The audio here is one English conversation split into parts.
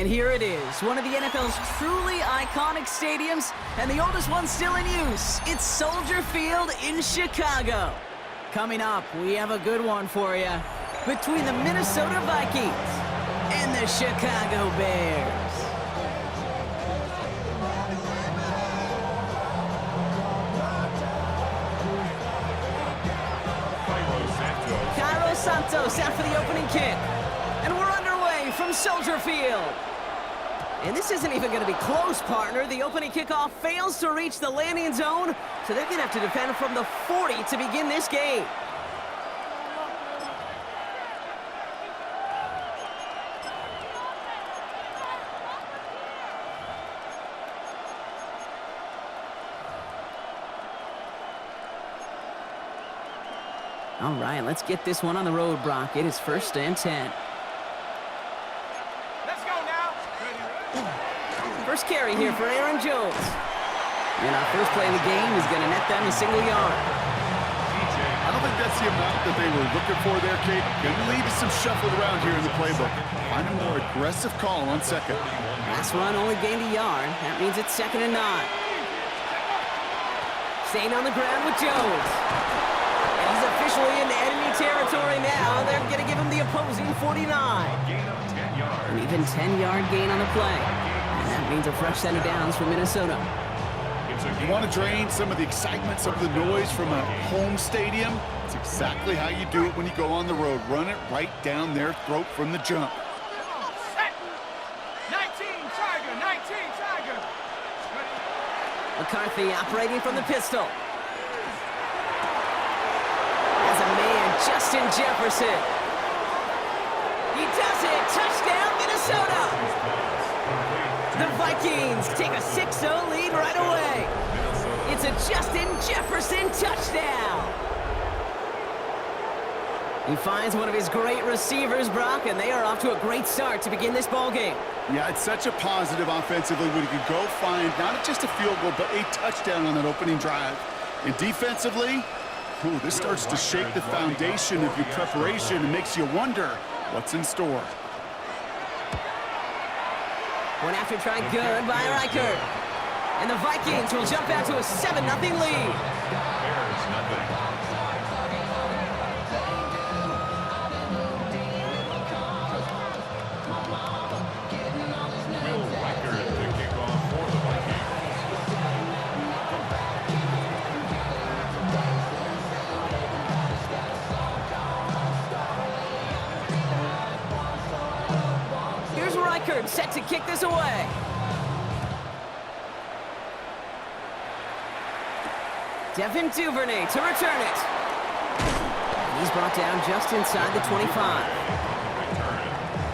And here it is, one of the NFL's truly iconic stadiums, and the oldest one still in use. It's Soldier Field in Chicago. Coming up, we have a good one for you. Between the Minnesota Vikings and the Chicago Bears. Santos out for the opening kick. And we're underway from Soldier Field. And this isn't even going to be close, partner. The opening kickoff fails to reach the landing zone, so they're going to have to defend from the 40 to begin this game. All right, let's get this one on the road, Brock. It is 1st and 10. Let's go now. First carry here for Aaron Jones. And our first play of the game is going to net them a single yard. I don't think that's the amount that they were looking for there, Kate. Going to leave us some shuffled around here in the playbook. Find a more aggressive call on second. Last run only gained a yard. That means it's 2nd and 9. Staying on the ground with Jones. He's officially in enemy territory now. They're going to give him the opposing 49. An even 10-yard gain on the play. And that means a fresh set of downs for Minnesota. You want to drain some of the excitement, some of the noise from a home stadium? It's exactly how you do it when you go on the road. Run it right down their throat from the jump. Set. 19, Tiger, 19, Tiger. McCarthy operating from the pistol. As a man, Justin Jefferson. He does it. Touchdown, Minnesota. The Vikings take a 6-0 lead right away. It's a Justin Jefferson touchdown. He finds one of his great receivers, Brock, and they are off to a great start to begin this ball game. Yeah, it's such a positive offensively when you can go find not just a field goal, but a touchdown on that opening drive. And defensively, ooh, this starts to shake the foundation of your preparation and makes you wonder what's in store. One after try good by Reichert. And the Vikings will jump out to a 7-0 lead. Set to kick this away. Devin Duvernay to return it. And he's brought down just inside the 25.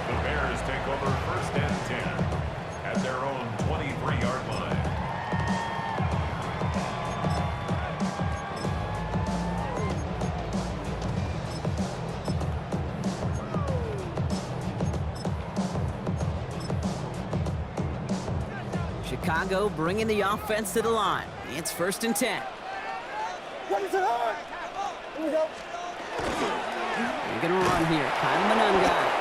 The Bears take over 1st and 10 at their own 23-yard line. Chicago bringing the offense to the line. It's 1st and 10. Here we go. They're going to run here. Kyle Manunga.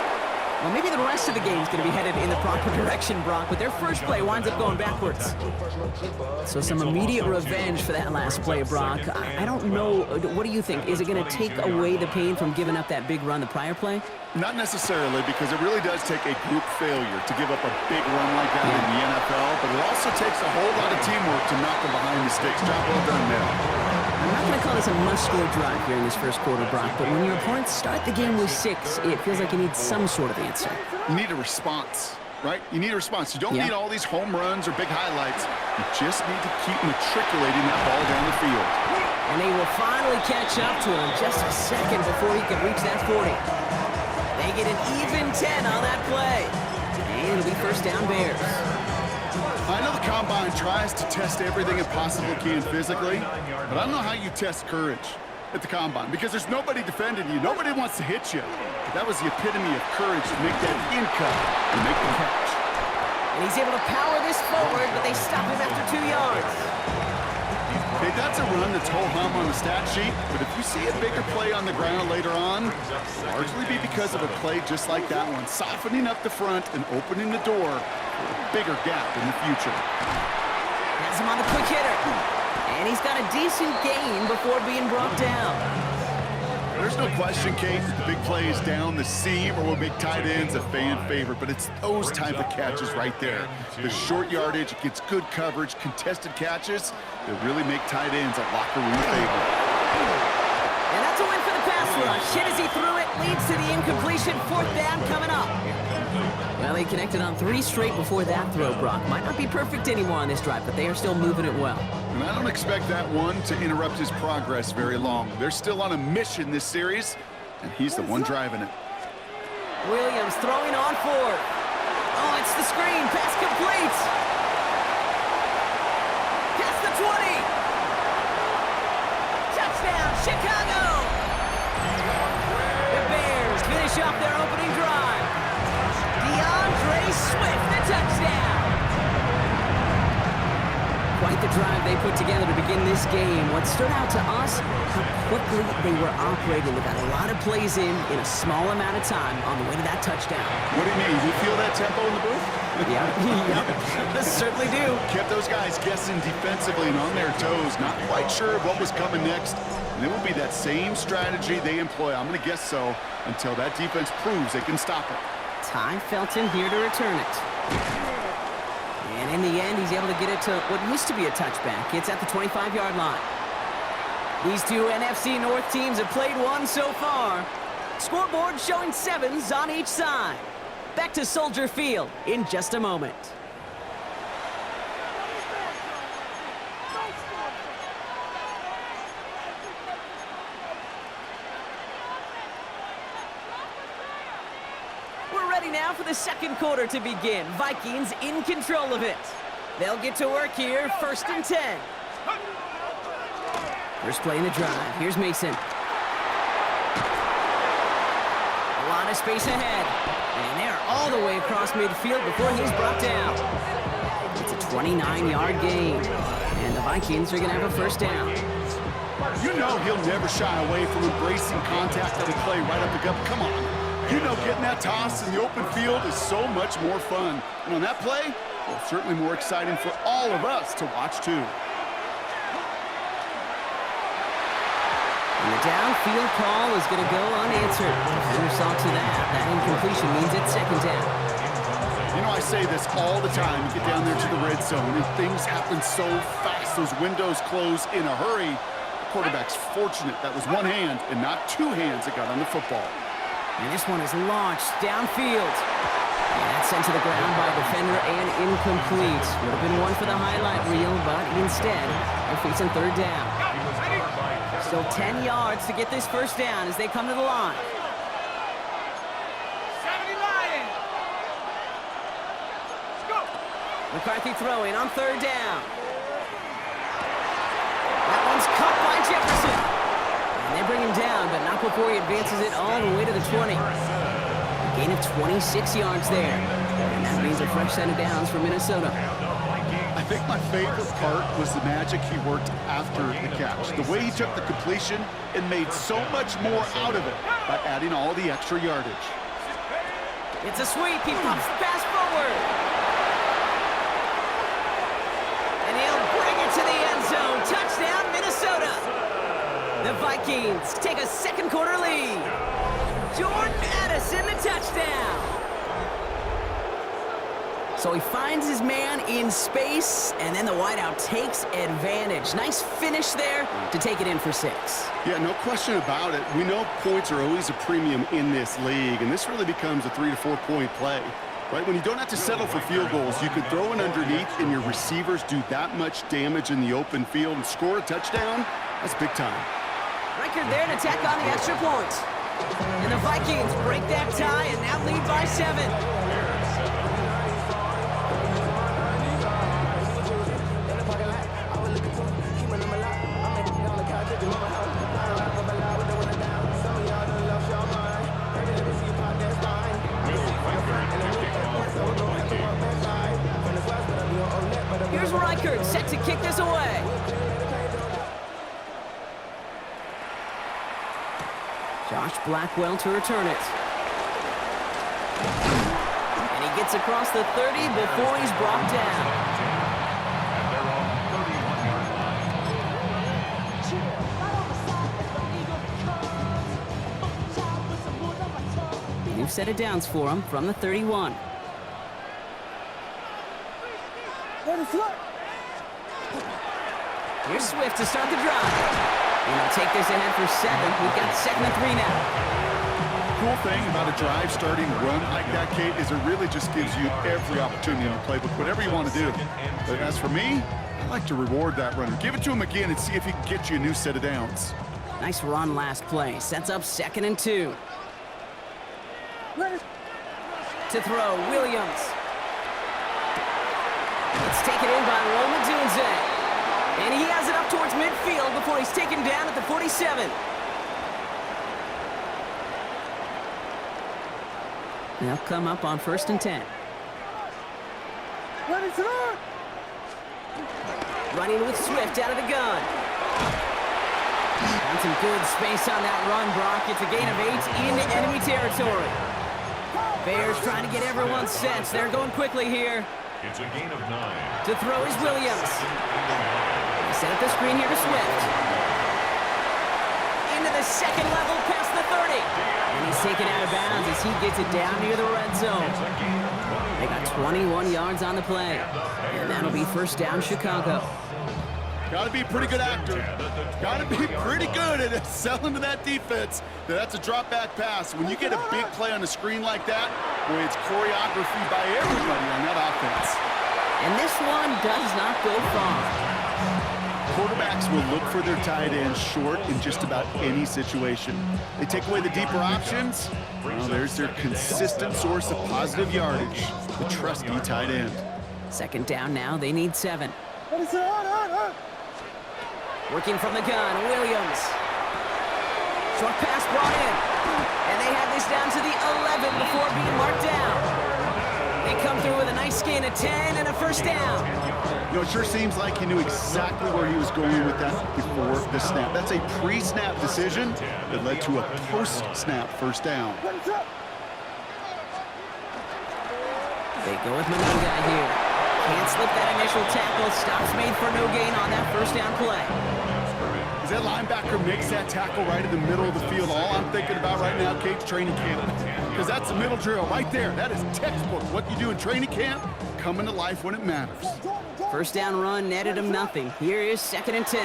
Well, maybe the rest of the game is going to be headed in the proper direction, Brock, but their first play winds up going backwards. So some immediate revenge for that last play, Brock. I don't know. What do you think? Is it going to take away the pain from giving up that big run the prior play? Not necessarily, because it really does take a group failure to give up a big run like that in the NFL, but it also takes a whole lot of teamwork to knock them behind the sticks. Job well done there. I'm not going to call this a must-score drive here in this first quarter, Brock, but when your opponents start the game with 6, it feels like you need some sort of answer. You need a response, right? You need a response. You don't need all these home runs or big highlights. You just need to keep matriculating that ball down the field. And they will finally catch up to him just a second before he can reach that 40. They get an even 10 on that play. And it'll be 1st down Bears. I know the Combine tries to test everything it possibly can physically, but I don't know how you test courage at the Combine, because there's nobody defending you. Nobody wants to hit you. But that was the epitome of courage to make that in-cut and make the catch. And he's able to power this forward, but they stop him after 2 yards. Okay, that's a run that's ho-hum on the stat sheet, but if you see a bigger play on the ground later on, largely be because of a play just like that one, softening up the front and opening the door for a bigger gap in the future. Has him on the quick hitter. And he's got a decent gain before being brought down. There's no question, Kate, that the big play is down the seam or will make tight ends a fan favorite, but it's those type of catches right there. The short yardage, it gets good coverage, contested catches that really make tight ends a locker room favorite. And that's a win for the pass rush. Hit as he threw it, leads to the incompletion. 4th down coming up. Well, he connected on 3 straight before that throw, Brock. Might not be perfect anymore on this drive, but they are still moving it well. And I don't expect that one to interrupt his progress very long. They're still on a mission this series, and he's the one driving it. Williams throwing on 4th. Oh, it's the screen. Pass complete. Past the 20. Touchdown, Chicago. The Bears finish off their opening drive. Swift, the touchdown! Quite the drive they put together to begin this game. What stood out to us, how quickly they were operating. They got a lot of plays in a small amount of time on the way to that touchdown. What do you mean? You feel that tempo in the booth? Yep, certainly do. Kept those guys guessing defensively and on their toes, not quite sure what was coming next. And it will be that same strategy they employ, I'm going to guess so, until that defense proves they can stop it. Ty Felton here to return it. And in the end, he's able to get it to what used to be a touchback. It's at the 25-yard line. These two NFC North teams have played one so far. Scoreboard showing 7s on each side. Back to Soldier Field in just a moment. Now for the second quarter to begin. Vikings in control of it. They'll get to work here, 1st and 10. First play in the drive. Here's Mason. A lot of space ahead. And they're all the way across midfield before he's brought down. It's a 29-yard gain. And the Vikings are going to have a 1st down. You know he'll never shy away from embracing contact on a play right up the gut. Come on. You know getting that toss in the open field is so much more fun. And on that play, well, certainly more exciting for all of us to watch too. And the downfield call is going to go unanswered. Defender saw to that. That incompletion means it's 2nd down. You know, I say this all the time. You get down there to the red zone, and things happen so fast. Those windows close in a hurry. The quarterback's fortunate that was one hand and not 2 hands that got on the football. And this one is launched downfield. And that's sent to the ground by a defender and incomplete. Would have been one for the highlight reel, but instead, they're facing 3rd down. Still 10 yards to get this 1st down as they come to the line. 70 Lions. Let's go. McCarthy throwing on 3rd down. That one's caught by Jefferson. And they bring him down, but not before he advances it all the way to the 20. A gain of 26 yards there. And that means a fresh set of downs for Minnesota. I think my favorite part was the magic he worked after the catch. The way he took the completion and made so much more out of it by adding all the extra yardage. It's a sweep. He pops the pass forward. And he'll bring it to the end zone. Touchdown, Minnesota. The Vikings take a 2nd quarter lead. Jordan Addison, the touchdown. So he finds his man in space, and then the wideout takes advantage. Nice finish there to take it in for 6. Yeah, no question about it. We know points are always a premium in this league, and this really becomes a 3 to 4 point play. Right, when you don't have to settle for field goals, you could throw it underneath and your receivers do that much damage in the open field and score a touchdown. That's big time. Record there to tack on the extra point. And the Vikings break that tie and now lead by 7. Here's Reichert set to kick this away. Josh Blackwell to return it. And he gets across the 30 before he's brought down. At their own 31-yard line. New set of downs for him from the 31. Here's Swift to start the drive. And he'll take this ahead for 7. We've got 2nd and 3 now. Cool thing about a drive starting run like that, Kate, is it really just gives you every opportunity in the playbook, whatever you want to do. But as for me, I like to reward that runner. Give it to him again and see if he can get you a new set of downs. Nice run last play. Sets up 2nd and 2. To throw, Williams. It's taken in by Roman Dunze. And he has it up towards midfield before he's taken down at the 47. They'll come up on 1st and 10. Running with Swift out of the gun. Found some good space on that run, Brock. It's a gain of 8 in enemy territory. Bears trying to get everyone set. They're going quickly here. It's a gain of 9. To throw is Williams. Set up the screen here to Swift. Into the 2nd level past the 30. And he's taken out of bounds as he gets it down near the red zone. They got 21 yards on the play. And that'll be 1st down Chicago. Got to be a pretty good actor. Got to be pretty good at selling to that defense. That's a drop back pass. When you get a big play on the screen like that, boy, it's choreography by everybody on that offense. And this one does not go far. Quarterbacks will look for their tight ends short in just about any situation. They take away the deeper options. Well, there's their consistent source of positive yardage, the trusty tight end. 2nd down now. They need 7. Working from the gun, Williams. Short pass brought in. And they had this down to the 11 before being marked down. They come through with a nice gain of 10 and a 1st down. You know, it sure seems like he knew exactly where he was going with that before the snap. That's a pre-snap decision that led to a post-snap 1st down. They go with Manunga here. Can't slip that initial tackle. Stops made for no gain on that 1st down play. As that linebacker makes that tackle right in the middle of the field, all I'm thinking about right now, Kate's training camp. Because that's the middle drill right there. That is textbook. What you do in training camp, coming to life when it matters. 1st down run netted him nothing. Here is 2nd and 10.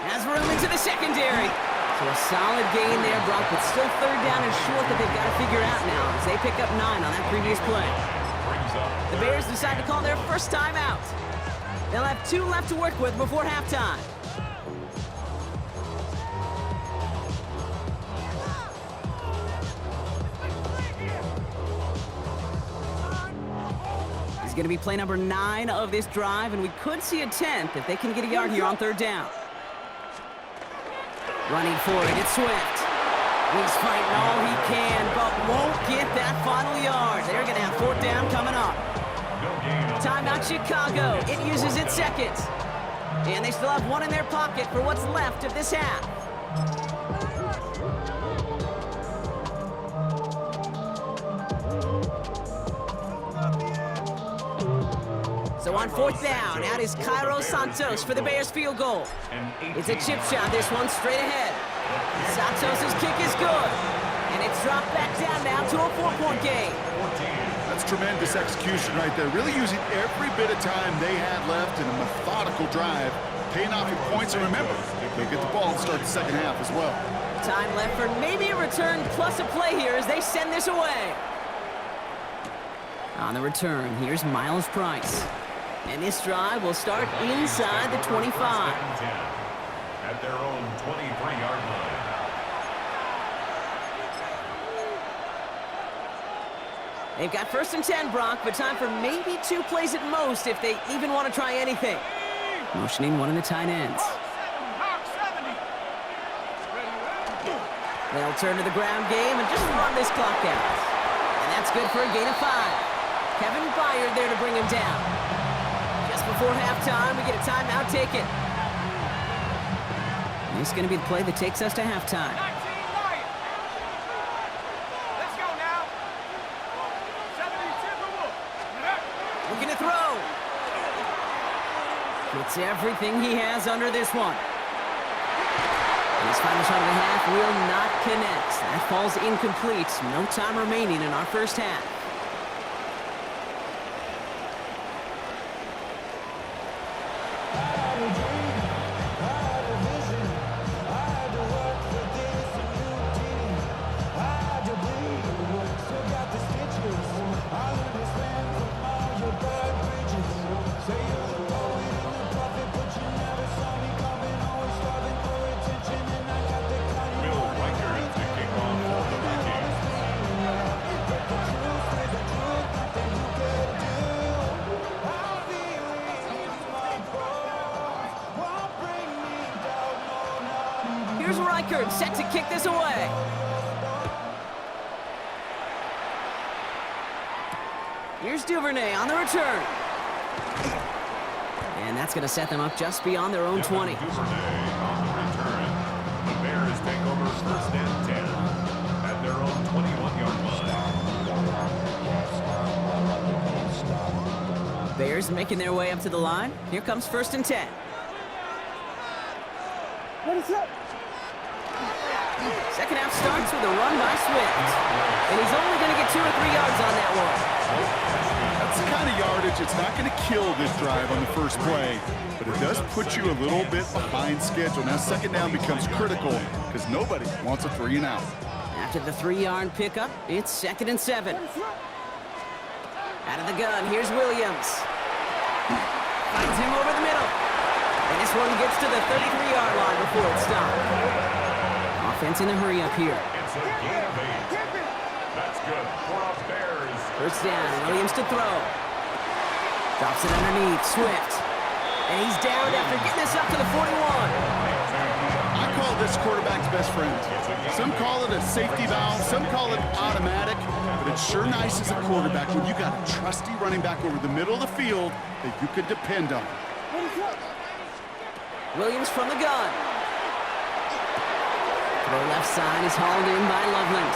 Has room into the secondary. So a solid gain there, Brock, but still 3rd down and short that they've got to figure out now as they pick up 9 on that previous play. The Bears decide to call their 1st timeout. They'll have 2 left to work with before halftime. He's going to be play number 9 of this drive, and we could see a 10th if they can get a yard here on 3rd down. Running for it, it's Swift. He's fighting all he can, but won't get that final yard. They're going to have 4th down coming up. Timeout Chicago. It uses its 2nd. And they still have 1 in their pocket for what's left of this half. So on 4th down, out is Cairo Santos for the Bears field goal. It's a chip shot, this one straight ahead. Santos' kick is good. And it's dropped back down now to a 4-point game. That's tremendous execution right there. Really using every bit of time they had left in a methodical drive. Paying off in points, and remember, they'll get the ball and start the 2nd half as well. Time left for maybe a return plus a play here as they send this away. On the return, here's Miles Price. And this drive will start inside the 25. At their own 23-yard line. They've got 1st and 10, Brock, but time for maybe 2 plays at most if they even want to try anything. Motioning one of the tight ends. They'll turn to the ground game and just run this clock out. And that's good for a gain of 5. Kevin Byard there to bring him down. Just before halftime, we get a timeout taken. This is going to be the play that takes us to halftime. 19 Lions. Let's go now. 70 Timberwolves. Looking to throw. Gets everything he has under this one. And his final shot of the half will not connect. That falls incomplete. No time remaining in our first half. Here's Reichert set to kick this away. Here's Duvernay on the return. And that's going to set them up just beyond their own 20. Duvernay on the return. The Bears take over first and 10 at their own 21-yard line. Bears making their way up to the line. Here comes first and 10. What is up? Second half starts with a run by Swift. And he's only going to get 2 or 3 yards on that one. That's the kind of yardage it's not going to kill this drive on the first play, but it does put you a little bit behind schedule. Now second down becomes critical because nobody wants a 3 and out. After the 3-yard pickup, it's second and 7. Out of the gun, here's Williams. Finds him over the middle. And this one gets to the 33-yard line before it's stopped. Offense in a hurry up here. It's a gain of 8. That's good for our Bears. First down, Williams to throw. Drops it underneath, Swift. And he's down after getting this up to the 41. I call this quarterback's best friend. Some call it a safety valve, some call it automatic, but it's sure nice as a quarterback when you got a trusty running back over the middle of the field that you could depend on. Williams from the gun. Throw left side is hauled in by Loveland.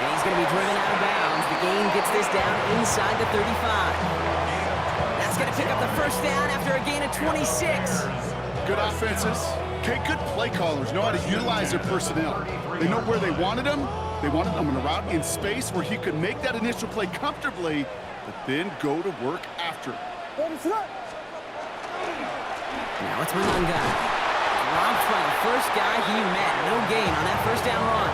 And he's going to be driven out of bounds. The gain gets this down inside the 35. That's going to pick up the first down after a gain of 26. Good offenses. Okay, good play callers know how to utilize their personnel. They know where they wanted them. They wanted them on a route in space where he could make that initial play comfortably, but then go to work after. Now it's Manunga. Robbed by the first guy he met. No gain on that first down run.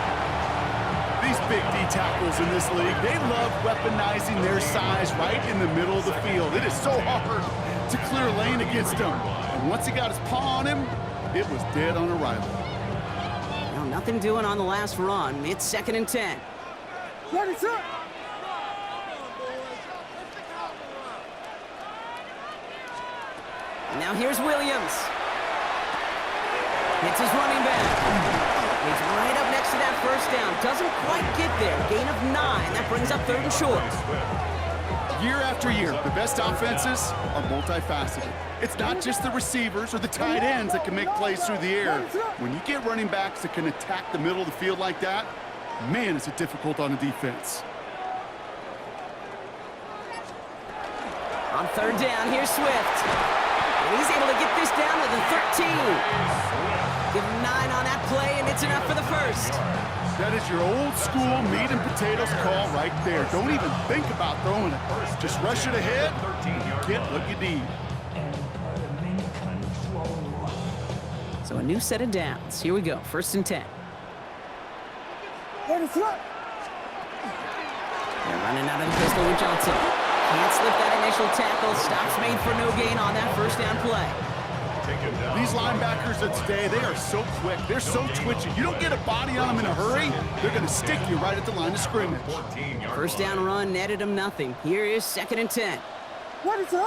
These big D tackles in this league, they love weaponizing their size right in the middle of the field. It is so hard to clear lane against him. And once he got his paw on him, it was dead on arrival. Well, nothing doing on the last run. It's second and 10. Ready, sir. And now here's Williams. Hits his running back. He's right up next to that first down. Doesn't quite get there. Gain of 9. That brings up third and short. Year after year, the best offenses are multifaceted. It's not just the receivers or the tight ends that can make plays through the air. When you get running backs that can attack the middle of the field like that, man, is it difficult on a defense. On third down, here's Swift. And he's able to get this down to the 13. Give him 9 on that play, and it's enough for the first. That is your old school meat and potatoes call right there. Don't even think about throwing it. Just rush it ahead, get what you need. So a new set of downs. Here we go, first and 10. Ready, sir. They're running out of the pistol with Johnson. Can't slip that initial tackle. Stops made for no gain on that first down play. These linebackers of today, they are so quick. They're so twitchy. You don't get a body on them in a hurry, they're going to stick you right at the line of scrimmage. First down run netted him nothing. Here is second and 10. Ready, sir.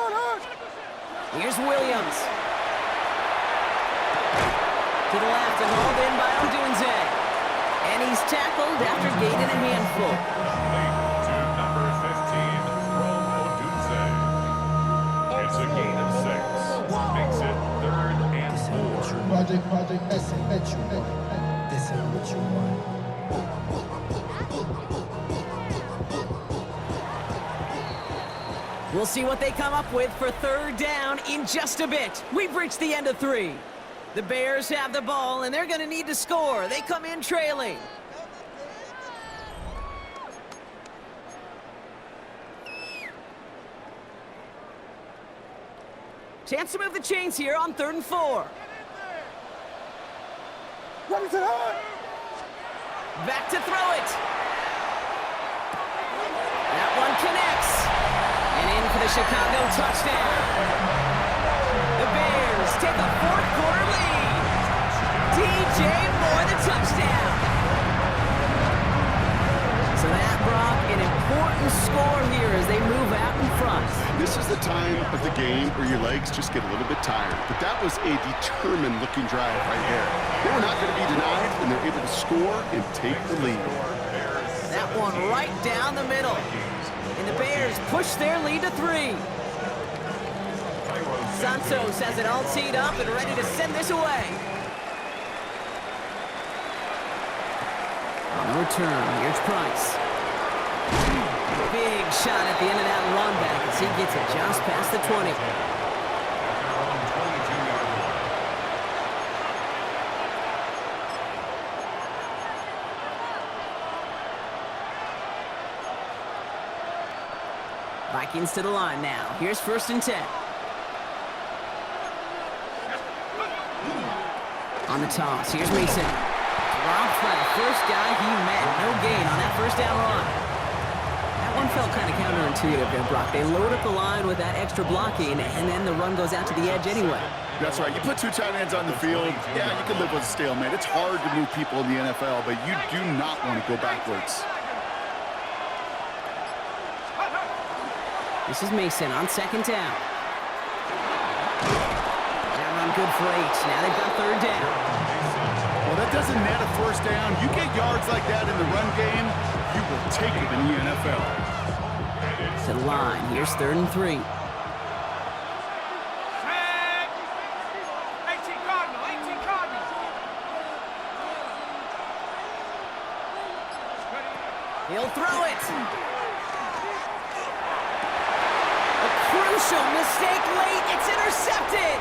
Here's Williams. To the left and hauled in by Odunze. And he's tackled after gaining a handful. To number 15, Rome Odunze. It's a gain of 6. Makes it 3rd and 4. This ain't what you want. This ain't what you want. We'll see what they come up with for third down in just a bit. We've reached the end of 3. The Bears have the ball, and they're going to need to score. They come in trailing. Chance to move the chains here on 3rd and 4. Back to throw it. That one connects. And in for the Chicago touchdown. The Bears take a 4th quarter lead. DJ Moore, the touchdown. So that brought an important score here as they move out in front. This is the time of the game where your legs just get a little bit tired. But that was a determined-looking drive right there. They were not going to be denied, and they're able to score and take the lead. That one right down the middle. And the Bears push their lead to 3. Santos has it all teed up and ready to send this away. On the return, here's Price. Big shot at the end of that run back as he gets it just past the 20. Vikings to the line now. Here's 1st and 10. On the toss, here's Mason. Dropped by the first guy he met. No gain on that 1st down run. That one felt kind of counterintuitive there, Brock. They load up the line with that extra blocking, and then the run goes out to the edge anyway. That's right. You put 2 tight ends on the field, yeah, you can live with a stalemate. It's hard to move people in the NFL, but you do not want to go backwards. This is Mason on 2nd down. That run good for 8. Now they've got 3rd down. Well, that doesn't net a 1st down. You get yards like that in the run game, you will take it in the NFL. To the line. Here's 3rd and 3. Set. 18 Cardinal, 18 Cardinal. He'll throw it. A crucial mistake late. It's intercepted.